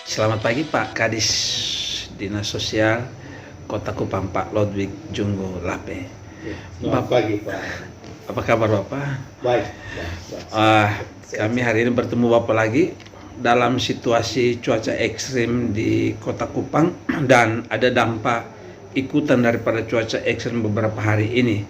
Selamat pagi Pak Kadis Dinas Sosial Kota Kupang, Pak Lodwig Junggo Lape. Selamat pagi Pak. Apa kabar Bapak? Baik. Kami hari ini bertemu Bapak lagi dalam situasi cuaca ekstrim di Kota Kupang dan ada dampak ikutan daripada cuaca ekstrim beberapa hari ini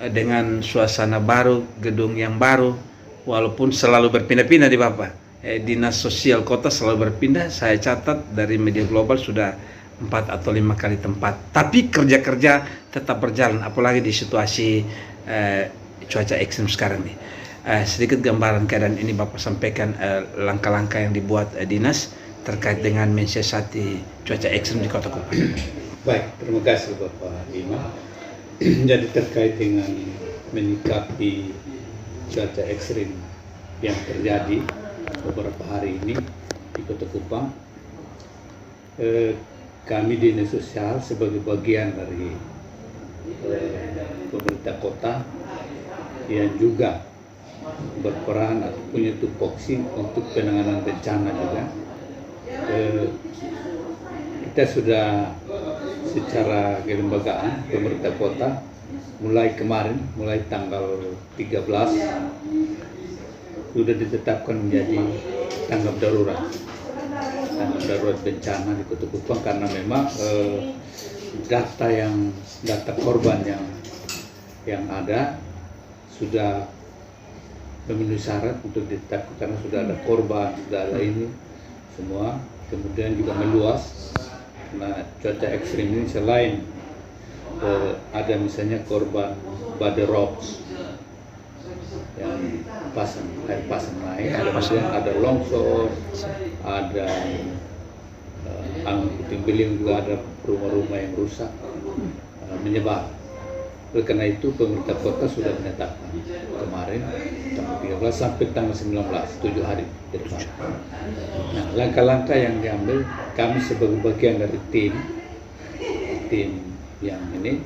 dengan suasana baru, gedung yang baru, walaupun selalu berpindah-pindah di Bapak. Dinas Sosial Kota selalu berpindah, saya catat dari media global sudah 4 atau 5 kali tempat. Tapi kerja-kerja tetap berjalan, apalagi di situasi cuaca ekstrim sekarang nih. Sedikit gambaran keadaan ini Bapak sampaikan langkah-langkah yang dibuat dinas terkait dengan mensiasati cuaca ekstrim di Kota Kupang. Baik, terima kasih Bapak Ima. Jadi terkait dengan menyikapi cuaca ekstrim yang terjadi beberapa hari ini di Kota Kupang, kami di Dinas Sosial sebagai bagian dari pemerintah kota yang juga berperan atau punya tupoksi untuk penanganan bencana juga, kita sudah secara kelembagaan pemerintah kota mulai kemarin, mulai tanggal 13 sudah ditetapkan menjadi tanggap darurat bencana di Kota Kupang karena memang data korban yang ada sudah memenuhi syarat untuk ditetapkan karena sudah ada korban, sudah ada ini semua, kemudian juga meluas. Nah, cuaca ekstrim ini selain ada misalnya korban badai rocks yang air pasang naik, ada longsor, ada angin puting beliung, juga ada rumah-rumah yang rusak, menyebar. Oleh karena itu pemerintah kota sudah menetapkan kemarin tanggal 13 sampai tanggal 19, 7 hari ke depan. Nah, langkah-langkah yang diambil kami sebagai bagian dari tim yang ini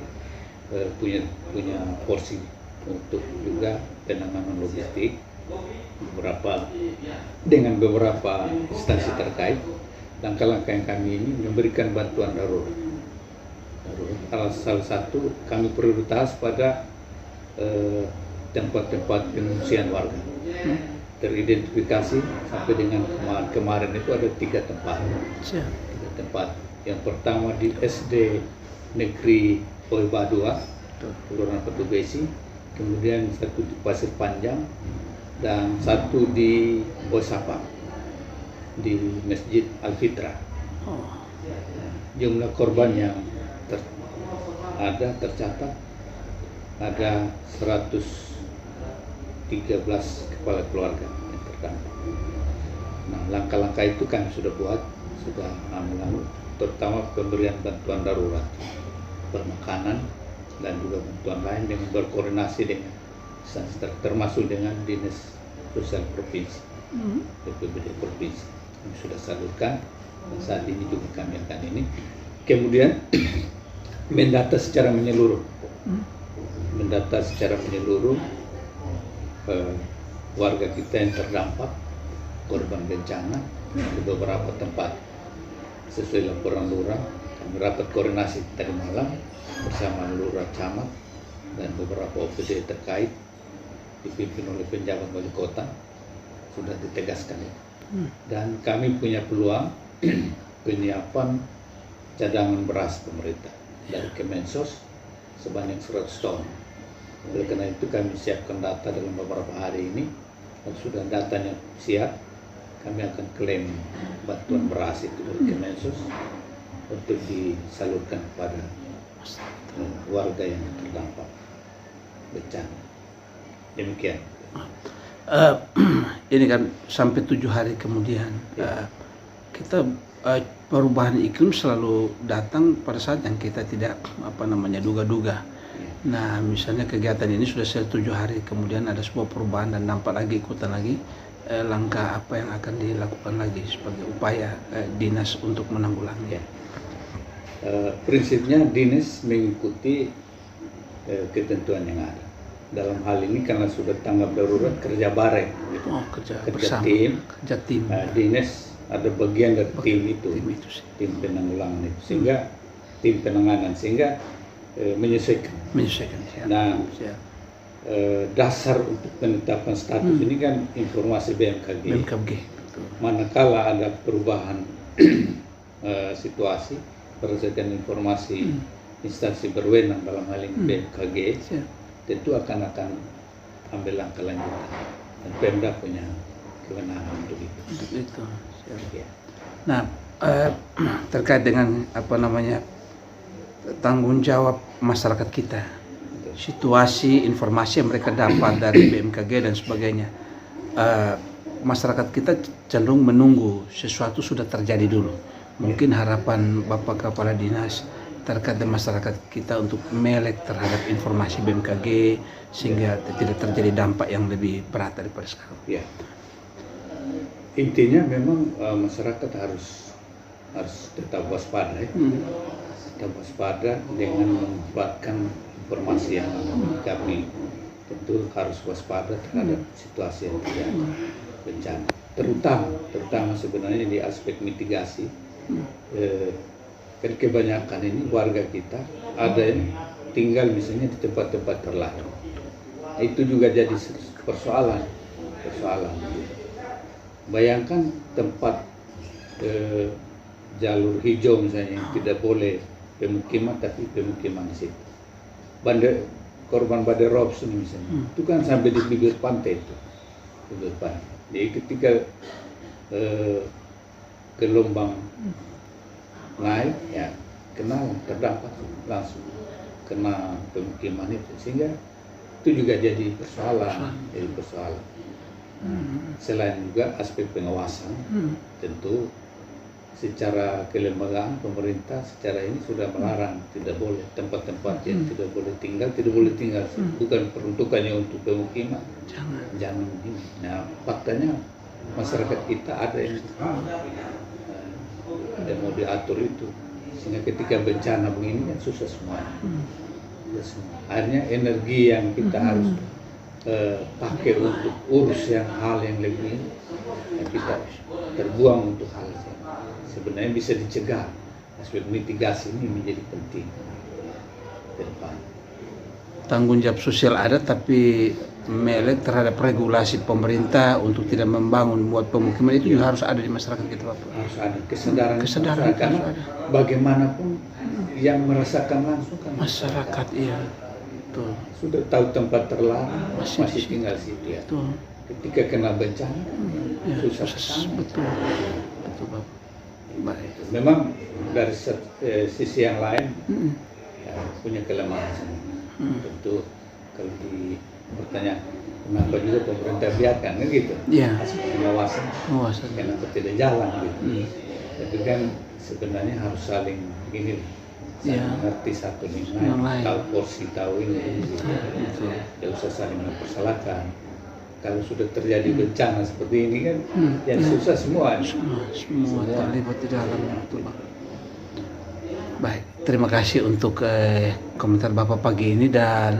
punya porsi untuk juga penanganan logistik dengan beberapa instansi terkait. Langkah-langkah yang kami ini memberikan bantuan darurat. Salah satu kami prioritas pada tempat-tempat pengungsian warga. Teridentifikasi sampai dengan kemarin itu ada 3 tempat. 3 tempat. Yang pertama di SD Negeri Oiba 2, Kelurahan Batu Besi, kemudian 1 di Pasir Panjang, dan 1 di Bosapa di Masjid Al-Fitrah. Jumlah korban yang tercatat ada 113 kepala keluarga yang terdampak. Nah, langkah-langkah itu kami sudah buat, sudah ambil, terutama pemberian bantuan darurat, bermakanan dan juga bantuan lain dengan berkoordinasi dengan termasuk dengan Dinas Sosial Provinsi, BPBD Provinsi. Kami sudah salurkan dan saat ini juga kami akan ini. Kemudian mendata secara menyeluruh, warga kita yang terdampak korban bencana di beberapa tempat. Sesuai laporan lurah, kami rapat koordinasi tadi malam bersama lurah camat dan beberapa OPD terkait dipimpin oleh penjabat wali kota, sudah ditegaskan. Dan kami punya peluang penyiapan cadangan beras pemerintah dari Kemensos sebanyak 100 ton. Oleh karena itu kami siapkan data dalam beberapa hari ini, dan sudah datanya siap, kami akan klaim bantuan beras itu dari Kemensos untuk disalurkan kepada warga yang terdampak bencana. Demikian. Ini kan sampai 7 hari kemudian kita perubahan iklim selalu datang pada saat yang kita tidak duga-duga. Nah, misalnya kegiatan ini sudah selesai 7 hari kemudian ada sebuah perubahan dan nampak lagi ikutan lagi, langkah apa yang akan dilakukan lagi sebagai upaya dinas untuk menanggulangi? Prinsipnya dinas mengikuti ketentuan yang ada. Dalam hal ini karena sudah tanggap darurat kerja bareng gitu. Oh, kerja Kerja bersama. tim. Kerja tim. Dinas ada bagian dari tim itu, Tim itu sih. tim penanggulangan itu, sehingga tim penanganan, sehingga menyesuaikan. Menyesuaikan. Siap. Nah, Siap. dasar untuk penetapan status ini kan informasi BMKG. BMKG. Betul. Manakala ada perubahan situasi berdasarkan informasi instansi berwenang dalam hal ini BMKG, Siap. tentu akan ambil langkah lanjutan, dan Pemda punya kewenangan untuk itu. Untuk itu. Siap. Ya. Nah, terkait dengan tanggung jawab masyarakat kita, situasi, informasi yang mereka dapat dari BMKG dan sebagainya, masyarakat kita cenderung menunggu sesuatu sudah terjadi dulu. Mungkin harapan Bapak Kepala Dinas terkait dengan masyarakat kita untuk melek terhadap informasi BMKG sehingga tidak terjadi dampak yang lebih berat daripada sekarang. Ya. Intinya memang masyarakat harus tetap waspada, ya. Tetap waspada dengan memanfaatkan informasi yang kami tentu harus waspada terhadap situasi yang terjadi bencana. Terutama sebenarnya di aspek mitigasi. Kan kebanyakan ini warga kita ada yang tinggal misalnya di tempat-tempat terlarang. Itu juga jadi persoalan. Bayangkan tempat jalur hijau misalnya yang tidak boleh pemukiman, tapi pemukiman di situ. Korban badai Robson misalnya, itu kan sampai di bibir pantai itu. Bibir pantai. Jadi ketika gelombang naik, ya terdampak langsung kena pemukiman itu, sehingga itu juga jadi persoalan. Selain juga aspek pengawasan, tentu secara kelembagaan pemerintah secara ini sudah melarang, tidak boleh tempat-tempat yang tidak boleh tinggal, bukan peruntukannya untuk pemukiman, jangan ini. Nah, faktanya masyarakat kita ada yang mau diatur itu, sehingga ketika bencana begini kan susah semuanya. Akhirnya energi yang kita harus pakai untuk urus hal yang lebih, kita terbuang untuk hal yang sebenarnya bisa dicegah. Aspek mitigasi ini menjadi penting ke depan. Tanggung jawab sosial ada, tapi melek terhadap regulasi pemerintah untuk tidak membangun buat pemukiman itu juga harus ada di masyarakat kita, Bapak. Harus ada kesadaran Kesadaran karena harus ada. Bagaimanapun yang merasakan langsung kan Masyarakat, iya. Betul. sudah tahu tempat terlarang, Masih masih di tinggal situ ya. Betul. Ketika kena bencana Ya, susah susah. kesana. Betul, Bapak. Baik. Memang dari sisi yang lain ya, punya kelemahan. Tentu kalau bertanya kenapa juga pemerintah biarkan kan gitu. Iya. Aspek pengawasan kenapa tidak jalan gitu. Tapi kan sebenarnya harus saling saling mengerti satu dengan lain, tahu porsi, tahu ini gitu. Tidak usah saling mempersalahkan. Kalau sudah terjadi bencana seperti ini kan yang susah semua terlibat di dalam itu, Pak. Baik, terima kasih untuk komentar Bapak pagi ini, dan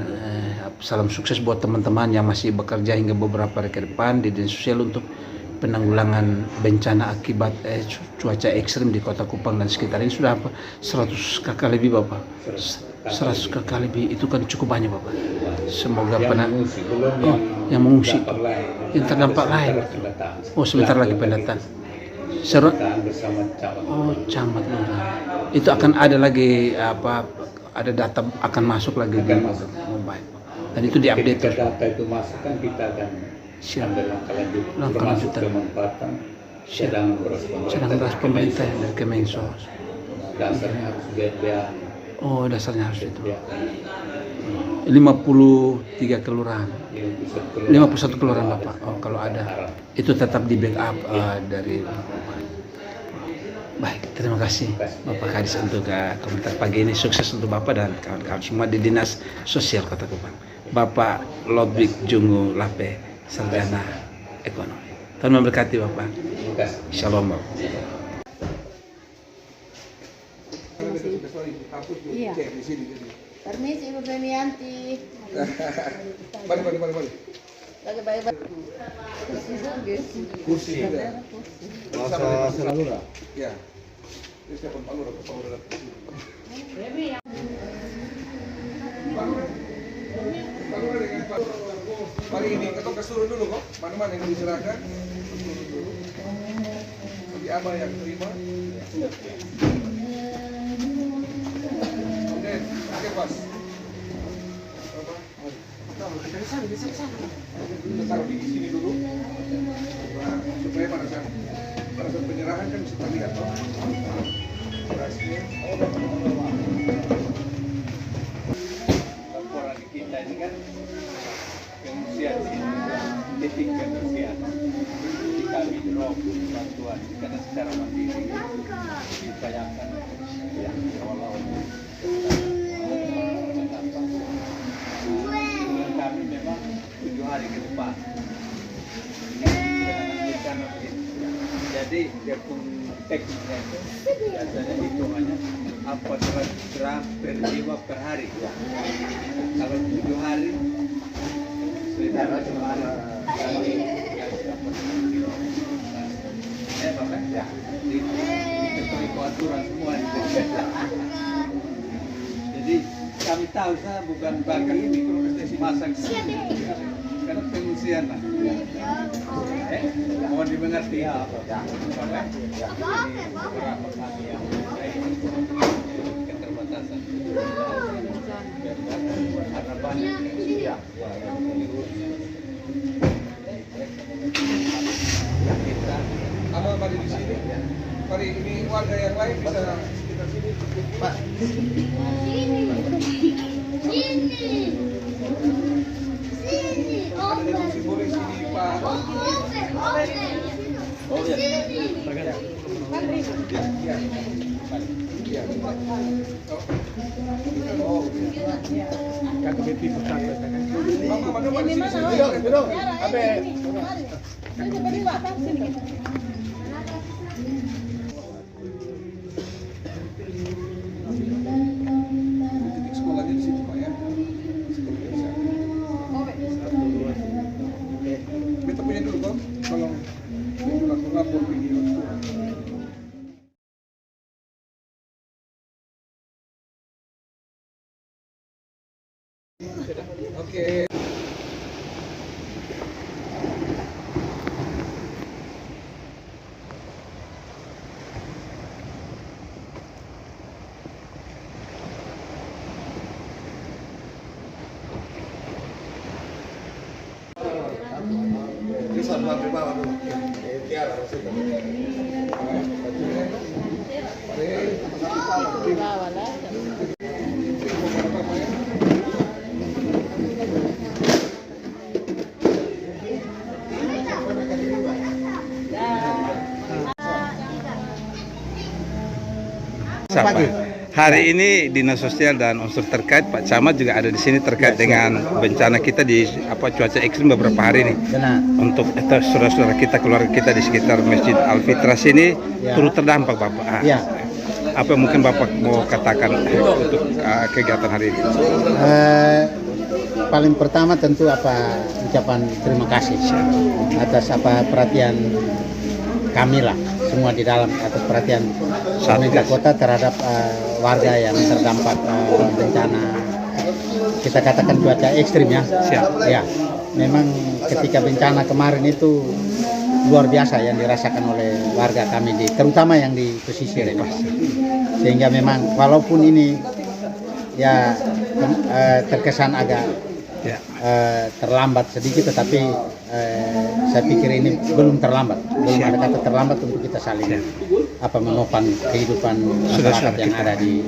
salam sukses buat teman-teman yang masih bekerja hingga beberapa hari ke depan di Dinas Sosial untuk penanggulangan bencana akibat cuaca ekstrim di Kota Kupang dan sekitar ini. Sudah 100 kakak lebih, Bapak. 100 kakak lebih, itu kan cukup banyak, Bapak. Semoga yang mengungsi, yang terdampak lain. Oh, sebentar lagi pendataan. bersama camat. Oh, camat lurah. Itu akan ada lagi ada data akan masuk lagi. Masuk. Oh, baik. Dan itu diupdate. Ketika data itu masuk kan kita akan ambil langkah lanjut, termasuk pemanfaatan cadangan beras pemerintah dan Kemensos. Dasarnya harus BNPA. Oh, dasarnya harus itu. 53 kelurahan. 51 kelurahan, Bapak. Oh, kalau ada itu tetap di backup dari. Baik, terima kasih Bapak Kadis untuk komentar pagi ini. Sukses untuk Bapak dan kawan-kawan semua di Dinas Sosial Kota Kupang. Bapak Lodwig Jungu Lape, sarjana ekonomi. Tuhan memberkati Bapak. Shalom, Bapak. Iya. Permisi Ibu Femianti. Mari. Kursi. Masa Salura. Ya. Ini siapa Pak Lurah? Pak Lurah. Pagi ini kita kesuruh dulu kok. Mana-mana yang diserahkan. Bagi Abah yang terima. Oke, Pas. Kita taruh di sini dulu. Nah, supaya pada saat penyerahan kan bisa terlihat toh. Berasnya. Laporan kita ini kan pengungsian titik pengungsian. Jadi kami drop bantuan karena secara mandiri dibayangkan ya awal-awal kami memang 7 hari ke depan. Jadi dia pun tekniknya itu biasanya hitungannya apa gram per jiwa per hari. Kalau 7 hari sudah Bapak ya itu aturan semua. Jadi kami tahu saya bukan bagi ini masak karena pengungsian lah. Mohon dimengerti ya. Bapak beberapa kami yang keterbatasan karena banyak ya kita Abah mari di sini. Mari ini warga yang lain bisa sekitar sini. Pak. Ada yang simbolis ini Pak. oh ya Iya. Oh. KBP pusat. Mama di sini. Duduk. Abe. Titik sekolahnya di sini Pak ya. Kita punya dulu Bang. Kalau lapor video. Oke. Ini sama bawah dulu. Tiara maksudnya. Pagi. Hari ini Dinas Sosial dan unsur terkait Pak Camat juga ada di sini terkait dengan bencana kita di cuaca ekstrim beberapa hari ini. Benar. Untuk saudara-saudara kita, keluarga kita di sekitar Masjid Al-Fitrah sini turut terdampak Bapak. Ya. Apa yang mungkin Bapak mau katakan untuk kegiatan hari ini? Paling pertama tentu ucapan terima kasih atas perhatian kami lah semua di dalam atas perhatian pemerintah kota terhadap warga yang terdampak bencana kita katakan cuaca ekstrim ya. Siap. Ya, memang ketika bencana kemarin itu luar biasa yang dirasakan oleh warga kami terutama yang di pesisir ini. Sehingga memang walaupun ini ya terkesan agak terlambat sedikit, tetapi saya pikir ini belum terlambat, belum ada kata terlambat untuk kita saling menopang kehidupan masyarakat yang ada di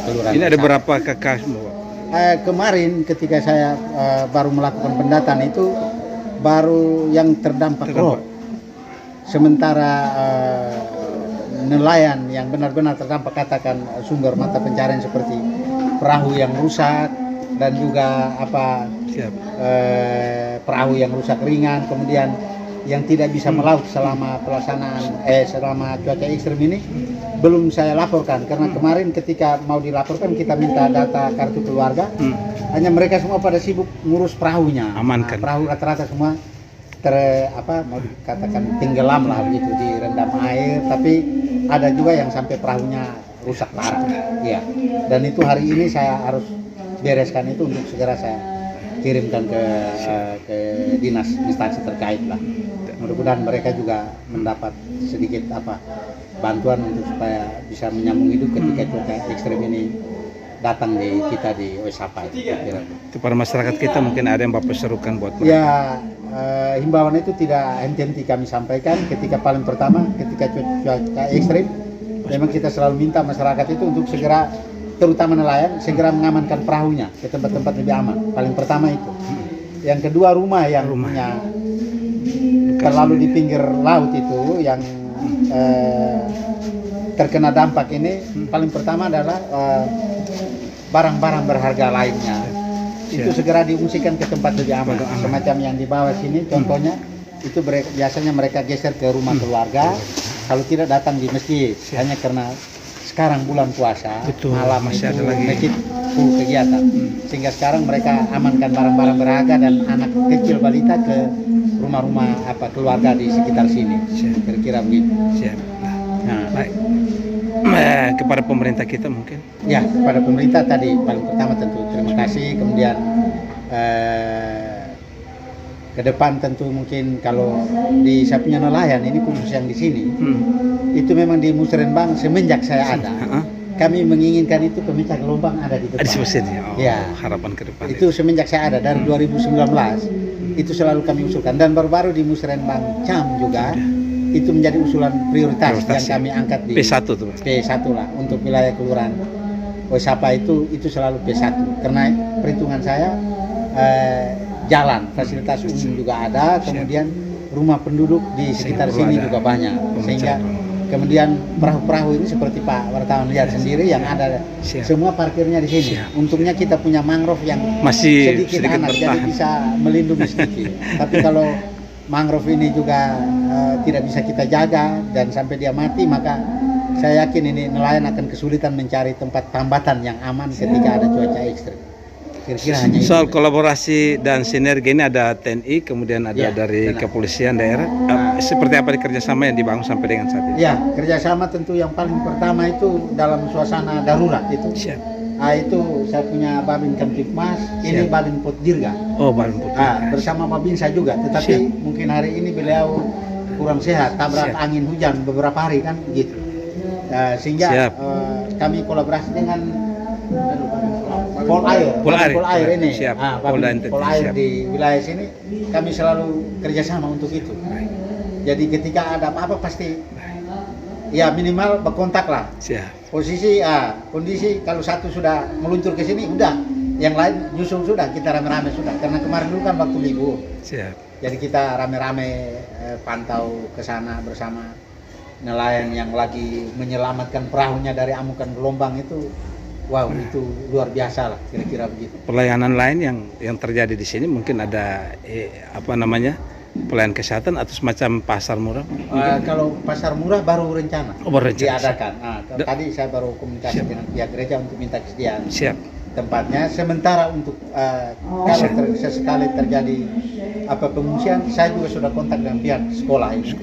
kelurahan. Ini ada berapa kakak? Kemarin ketika saya baru melakukan pendataan itu baru yang terdampak roh. Sementara nelayan yang benar-benar terdampak katakan sumber mata pencarian seperti perahu yang rusak dan juga perahu yang rusak ringan, kemudian yang tidak bisa melaut selama selama cuaca ekstrim ini belum saya laporkan, karena kemarin ketika mau dilaporkan kita minta data kartu keluarga, hanya mereka semua pada sibuk ngurus perahunya. Amankan. Nah, perahu rata-rata semua mau dikatakan tenggelam lah begitu, direndam air, tapi ada juga yang sampai perahunya rusak parah. Ya. Dan itu hari ini saya harus bereskan itu untuk segera saya kirimkan ke dinas instansi terkait lah. Mudah-mudahan mereka juga mendapat sedikit bantuan untuk supaya bisa menyambung hidup ketika cuaca ekstrim ini datang di kita di Oesapa. Itu para masyarakat kita mungkin ada yang Bapak serukan buat mereka. Ya, himbauan itu tidak henti-henti kami sampaikan ketika paling pertama ketika cuaca ekstrim, memang kita selalu minta masyarakat itu untuk segera, terutama nelayan, segera mengamankan perahunya ke tempat-tempat lebih aman. Paling pertama itu. Yang kedua, rumah yang punya terlalu di pinggir laut itu yang terkena dampak ini, paling pertama adalah barang-barang berharga lainnya. Itu segera diungsikan ke tempat lebih aman. Semacam yang di bawah sini contohnya, itu biasanya mereka geser ke rumah keluarga, kalau tidak datang di masjid, hanya karena sekarang bulan puasa, malam masih itu ada lagi masjid full kegiatan, sehingga sekarang mereka amankan barang-barang berharga dan anak kecil balita ke rumah-rumah keluarga di sekitar sini. Kira-kira begitu. Siap. Nah, Baik. Kepada pemerintah kita mungkin. ya, kepada pemerintah tadi paling pertama tentu terima kasih, kemudian ke depan tentu mungkin kalau di saya punya nelayan ini khusus yang di sini, itu memang di Musrenbang semenjak saya ada, kami menginginkan itu pemecah gelombang ada di depan. Ada di sini. Ya. Harapan ke depan. Itu semenjak saya ada dari 2019 itu selalu kami usulkan, dan baru-baru di Musrenbang Cam juga itu menjadi usulan prioritas yang kami angkat di P1 tuh. P1 lah untuk wilayah kelurahan Oesapa itu selalu P1 karena perhitungan saya jalan, fasilitas umum juga ada, kemudian rumah penduduk di sekitar sini juga banyak, sehingga kemudian perahu-perahu ini seperti Pak wartawan lihat sendiri yang ada semua parkirnya di sini. Untungnya kita punya mangrove yang masih sedikit anak, jadi bisa melindungi sedikit. Tapi kalau mangrove ini juga tidak bisa kita jaga dan sampai dia mati, maka saya yakin ini nelayan akan kesulitan mencari tempat tambatan yang aman ketika ada cuaca ekstrim. Kira-kira hanya itu. Soal kolaborasi dan sinergi ini ada TNI, kemudian ada dari benar. kepolisian daerah. Seperti apa kerjasama yang dibangun sampai dengan saat ini? Ya, kerjasama tentu yang paling pertama itu dalam suasana darurat itu. Siap. Itu saya punya Babin Kamtipmas, ini Babin Potdirga. Oh, Babin Potdirga. Bersama Babinsa juga, tetapi mungkin hari ini beliau kurang sehat, tabrak angin hujan beberapa hari kan gitu. Sehingga kami kolaborasi dengan Pol Air ini. Pol Air di wilayah sini kami selalu kerjasama untuk itu. Jadi ketika ada apa-apa pasti ya minimal berkontak lah. Kondisi kalau satu sudah meluncur ke sini udah, yang lain nyusul sudah, kita rame-rame sudah. Karena kemarin dulu kan waktu libur. Jadi kita rame-rame pantau ke sana bersama nelayan yang lagi menyelamatkan perahunya dari amukan gelombang itu. Wow, itu luar biasa lah, kira-kira begitu. Pelayanan lain yang terjadi di sini mungkin ada pelayanan kesehatan atau semacam pasar murah? Kalau pasar murah baru rencana, diadakan. Tadi saya baru komunikasi dengan pihak gereja untuk minta kesediaan tempatnya. Sementara untuk kalau sesekali terjadi pengungsian, saya juga sudah kontak dengan pihak sekolah ini.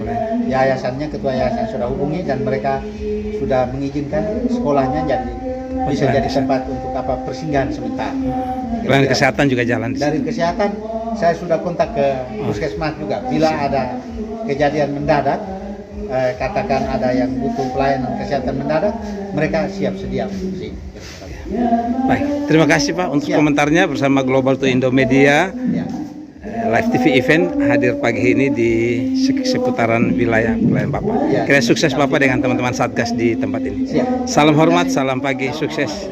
Yayasannya, ketua yayasan sudah hubungi dan mereka sudah mengizinkan sekolahnya bisa jadi tempat untuk persinggahan sementara. Pelayanan kesehatan juga jalan di sini. Dari kesehatan saya sudah kontak ke puskesmas juga. Bila ada kejadian mendadak, katakan ada yang butuh pelayanan kesehatan mendadak, mereka siap sedia untuk sini. Baik, terima kasih Pak untuk komentarnya bersama Global to Indomedia. Live TV event hadir pagi ini di seputaran wilayah pelayan Bapak. Kira sukses Bapak dengan teman-teman Satgas di tempat ini. Salam hormat, salam pagi, sukses.